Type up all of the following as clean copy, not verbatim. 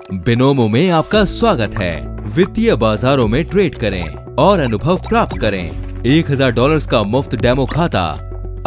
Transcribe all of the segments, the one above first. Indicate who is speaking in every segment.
Speaker 1: Binomo में आपका स्वागत है। वित्तीय बाजारों में ट्रेड करें और अनुभव प्राप्त करें। $1000 का मुफ्त डेमो खाता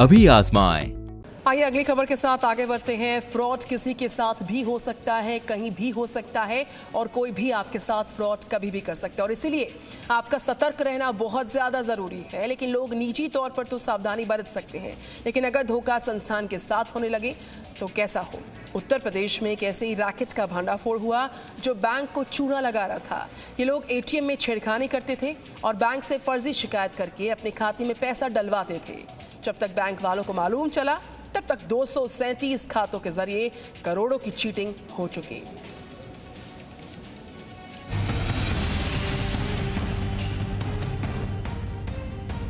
Speaker 1: अभी आजमाएं।
Speaker 2: आइए अगली खबर के साथ आगे बढ़ते हैं। फ्रॉड किसी के साथ भी हो सकता है, कहीं भी हो सकता है और कोई भी आपके साथ फ्रॉड कभी भी कर सकता है और इसीलिए आपका सतर्क रहना बहुत ज्यादा जरूरी है। लेकिन लोग निजी तौर पर तो सावधानी बरत सकते हैं, लेकिन अगर धोखा संस्थान के साथ होने लगे तो कैसा हो। उत्तर प्रदेश में एक ऐसे ही रैकेट का भंडाफोड़ हुआ जो बैंक को चूना लगा रहा था। ये लोग एटीएम में छेड़खानी करते थे और बैंक से फर्जी शिकायत करके अपने खाते में पैसा डलवाते थे। जब तक बैंक वालों को मालूम चला तब तक 237 खातों के जरिए करोड़ों की चीटिंग हो चुकी।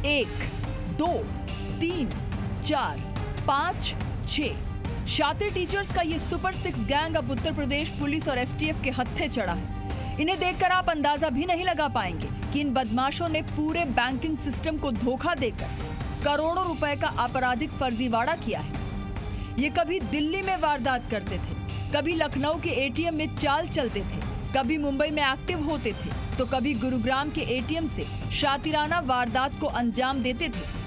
Speaker 3: एक, दो, तीन, चार, 5, 6 शातिर टीचर्स का ये सुपर 6 गैंग अब उत्तर प्रदेश पुलिस और एसटीएफ के हत्थे चढ़ा है। इन्हें देखकर आप अंदाजा भी नहीं लगा पाएंगे कि इन बदमाशों ने पूरे बैंकिंग सिस्टम को धोखा देकर करोड़ों रुपए का आपराधिक फर्जीवाड़ा किया है। ये कभी दिल्ली में वारदात करते थे, कभी लखनऊ के एटीएम में चाल चलते थे, कभी मुंबई में एक्टिव होते थे, तो कभी गुरुग्राम के एटीएम से शातिराना वारदात को अंजाम देते थे।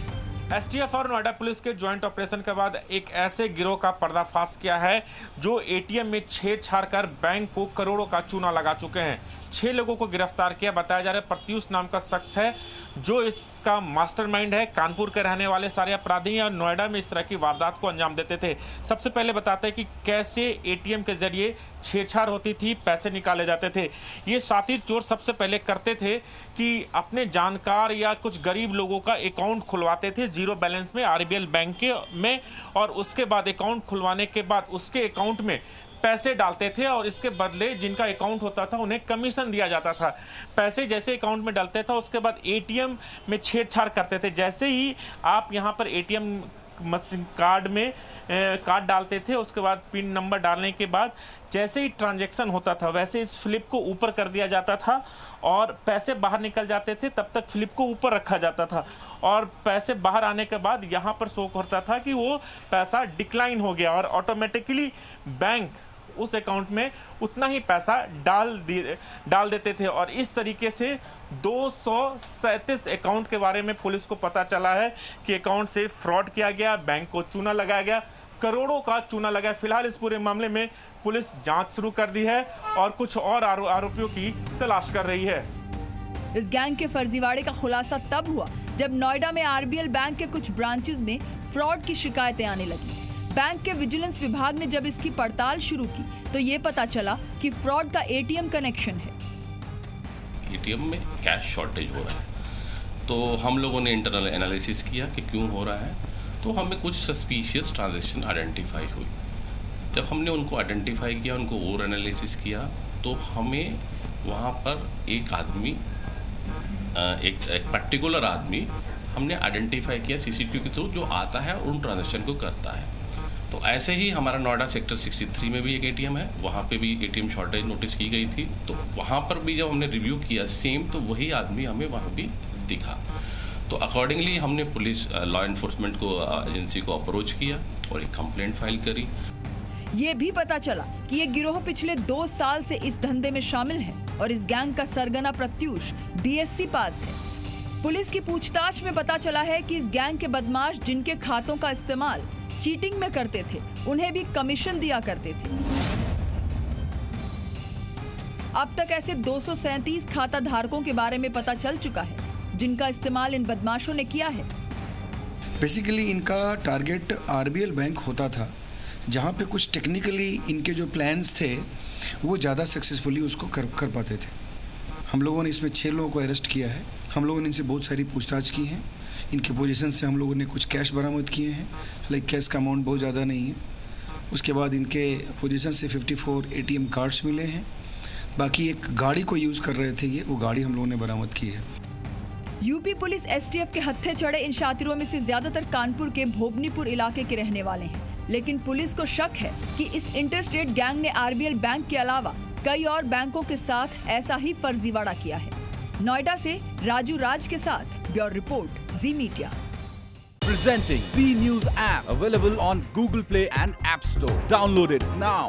Speaker 4: एसटीएफ और नोएडा पुलिस के ज्वाइंट ऑपरेशन के बाद एक ऐसे गिरोह का पर्दाफाश किया है जो एटीएम में छेड़छाड़ कर बैंक को करोड़ों का चूना लगा चुके हैं। 6 लोगों को गिरफ्तार किया। बताया जा रहा है प्रत्यूष नाम का शख्स है जो इसका मास्टरमाइंड है। कानपुर के रहने वाले सारे अपराधी हैं और नोएडा में इस तरह की वारदात को अंजाम देते थे। सबसे पहले बताते हैं कि कैसे एटीएम के जरिए छेड़छाड़ होती थी, पैसे निकाले जाते थे। ये शातिर चोर सबसे पहले करते थे कि अपने जानकार या कुछ गरीब लोगों का अकाउंट खुलवाते थे जीरो बैलेंस में आरबीएल बैंक के में, और उसके बाद अकाउंट खुलवाने के बाद उसके अकाउंट में पैसे डालते थे और इसके बदले जिनका अकाउंट होता था उन्हें कमीशन दिया जाता था। पैसे जैसे अकाउंट में डालते था उसके बाद एटीएम में छेड़छाड़ करते थे। जैसे ही आप यहां पर एटीएम मशीन कार्ड डालते थे, उसके बाद पिन नंबर डालने के बाद जैसे ही ट्रांजैक्शन होता था वैसे इस फ्लिप को ऊपर कर दिया जाता था और पैसे बाहर निकल जाते थे। तब तक फ्लिप को ऊपर रखा जाता था और पैसे बाहर आने के बाद यहाँ पर शो करता था कि वो पैसा डिक्लाइन हो गया और ऑटोमेटिकली बैंक उस अकाउंट में उतना ही पैसा डाल देते थे। और इस तरीके से 237 अकाउंट के बारे में पुलिस को पता चला है कि अकाउंट से फ्रॉड किया गया, बैंक को चूना लगाया गया, करोड़ों का चूना लगाया। फिलहाल इस पूरे मामले में पुलिस जांच शुरू कर दी है और कुछ और आरोपियों की तलाश कर रही है।
Speaker 3: इस गैंग के फर्जीवाड़े का खुलासा तब हुआ जब नोएडा में आरबीएल बैंक के कुछ ब्रांचेस में फ्रॉड की शिकायतें आने लगी। बैंक के विजिलेंस विभाग ने जब इसकी पड़ताल शुरू की तो ये पता चला कि फ्रॉड का एटीएम कनेक्शन है।
Speaker 5: एटीएम में कैश शॉर्टेज हो रहा है, तो हम लोगों ने इंटरनल एनालिसिस किया कि क्यों हो रहा है। तो हमें कुछ सस्पिशियस ट्रांजैक्शन आइडेंटिफाई हुई। जब हमने उनको आइडेंटिफाई किया, उनको और एनालिसिस किया, तो हमें वहाँ पर एक आदमी, एक पर्टिकुलर आदमी हमने आइडेंटिफाई किया सीसीटीवी के थ्रू, जो आता है और उन ट्रांजैक्शन को करता है। तो ऐसे ही हमारा नोएडा सेक्टर 63 में भी एक एटीएम है, वहाँ पे भी एटीएम शॉर्टेज नोटिस की गई थी। तो वहाँ पर भी जब हमने रिव्यू किया सेम, तो वही आदमी हमें वहाँ भी दिखा। तो अकॉर्डिंगली हमने पुलिस लॉ एनफोर्समेंट को एजेंसी को अप्रोच किया और एक कंप्लेंट फाइल करी।
Speaker 3: ये भी पता चला कि ये गिरोह पिछले 2 साल से इस धंधे में शामिल है और इस गैंग का सरगना प्रत्यूष बीएससी पास है। पुलिस की पूछताछ में पता चला है कि इस गैंग के बदमाश जिनके खातों का इस्तेमाल चीटिंग में करते थे, उन्हें भी कमीशन दिया करते थे। अब तक ऐसे 237 खाता धारकों के बारे में पता चल चुका है जिनका इस्तेमाल इन बदमाशों ने किया है।
Speaker 6: बेसिकली इनका टारगेट आरबीएल बैंक होता था, जहाँ पे कुछ टेक्निकली इनके जो प्लान्स थे वो ज़्यादा सक्सेसफुली उसको कर पाते थे। हम लोगों ने इसमें 6 लोगों को अरेस्ट किया है। हम लोगों ने इनसे बहुत सारी पूछताछ की है। इनके पोजीशन से हम लोगों ने कुछ कैश बरामद किए हैं, लेकिन कैश का अमाउंट बहुत ज़्यादा नहीं है। उसके बाद इनके पोजीशन से 54 एटीएम कार्ड्स मिले हैं। बाकी एक गाड़ी को यूज़ कर रहे थे, वो गाड़ी हम लोगों ने बरामद की है।
Speaker 3: यूपी पुलिस एसटीएफ के हत्थे चढ़े इन शातिरों में से ज्यादातर कानपुर के भोगनीपुर इलाके के रहने वाले हैं, लेकिन पुलिस को शक है कि इस इंटरस्टेट गैंग ने आरबीएल बैंक के अलावा कई और बैंकों के साथ ऐसा ही फर्जीवाड़ा किया है। नोएडा से राजू राज के साथ bureau report, ji media.
Speaker 7: Presenting V News app, available on Google Play and App Store. Download it now.